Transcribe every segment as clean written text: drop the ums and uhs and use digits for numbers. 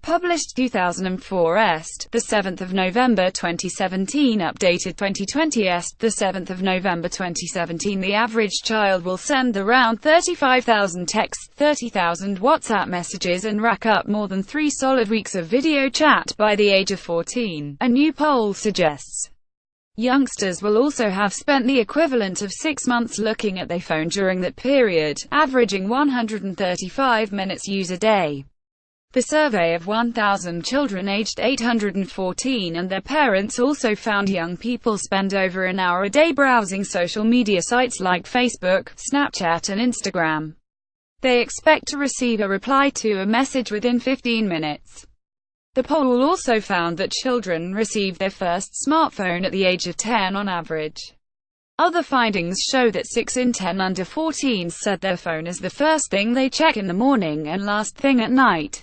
Published 2004 Est, 7 November 2017. Updated 2020 Est, 7 November 2017. The average child will send around 35,000 texts, 30,000 WhatsApp messages and rack up more than 3 solid weeks of video chat by the age of 14, a new poll suggests. Youngsters will also have spent the equivalent of 6 months looking at their phone during that period, averaging 135 minutes used a day. The survey of 1,000 children aged 814 and their parents also found young people spend over an hour a day browsing social media sites like Facebook, Snapchat and Instagram. They expect to receive a reply to a message within 15 minutes. The poll also found that children receive their first smartphone at the age of 10 on average. Other findings show that 6 in 10 under 14s said their phone is the first thing they check in the morning and last thing at night.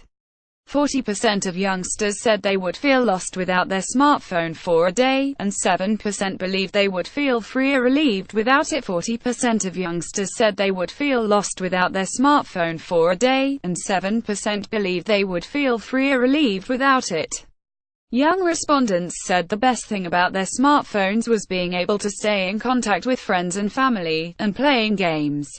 40% of youngsters said they would feel lost without their smartphone for a day, and 7% believe they would feel free or relieved without it. 40% of youngsters said they would feel lost without their smartphone for a day, and 7% believe they would feel free or relieved without it. Young respondents said the best thing about their smartphones was being able to stay in contact with friends and family, and playing games.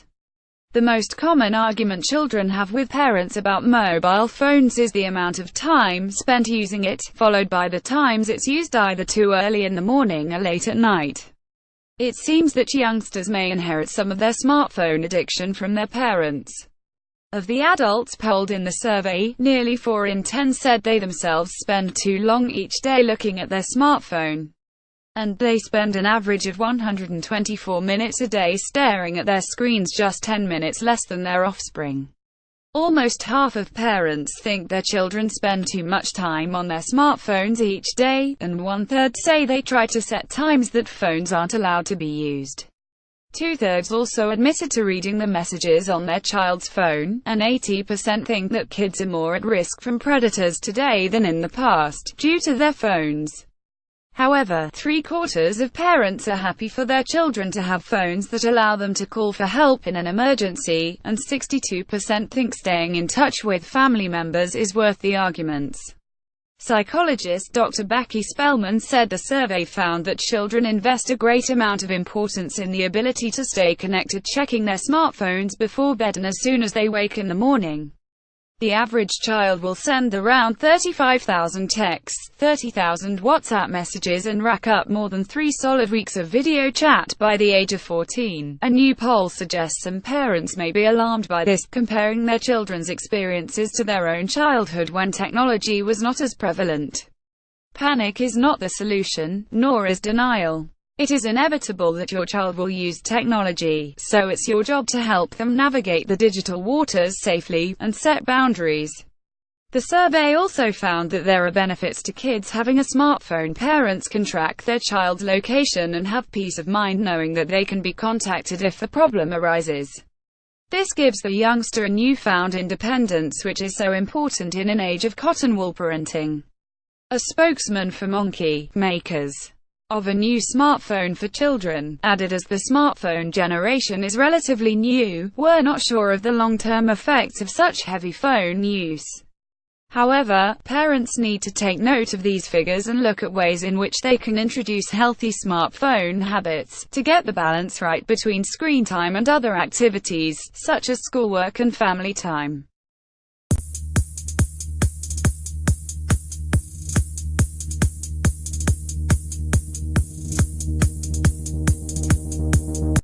The most common argument children have with parents about mobile phones is the amount of time spent using it, followed by the times it's used either too early in the morning or late at night. It seems that youngsters may inherit some of their smartphone addiction from their parents. Of the adults polled in the survey, nearly 4 in 10 said they themselves spend too long each day looking at their smartphone. And they spend an average of 124 minutes a day staring at their screens, just 10 minutes less than their offspring. Almost half of parents think their children spend too much time on their smartphones each day, and 1/3 say they try to set times that phones aren't allowed to be used. 2/3 also admitted to reading the messages on their child's phone, and 80% think that kids are more at risk from predators today than in the past, due to their phones. However, 3/4 of parents are happy for their children to have phones that allow them to call for help in an emergency, and 62% think staying in touch with family members is worth the arguments. Psychologist Dr. Becky Spellman said the survey found that children invest a great amount of importance in the ability to stay connected, checking their smartphones before bed and as soon as they wake in the morning. The average child will send around 35,000 texts, 30,000 WhatsApp messages and rack up more than 3 solid weeks of video chat by the age of 14. A new poll suggests some parents may be alarmed by this, comparing their children's experiences to their own childhood when technology was not as prevalent. Panic is not the solution, nor is denial. It is inevitable that your child will use technology, so it's your job to help them navigate the digital waters safely, and set boundaries. The survey also found that there are benefits to kids having a smartphone. Parents can track their child's location and have peace of mind knowing that they can be contacted if a problem arises. This gives the youngster a newfound independence, which is so important in an age of cotton wool parenting. A spokesman for Monkey, makers of a new smartphone for children, added as the smartphone generation is relatively new, we're not sure of the long-term effects of such heavy phone use. However, parents need to take note of these figures and look at ways in which they can introduce healthy smartphone habits, to get the balance right between screen time and other activities, such as schoolwork and family time.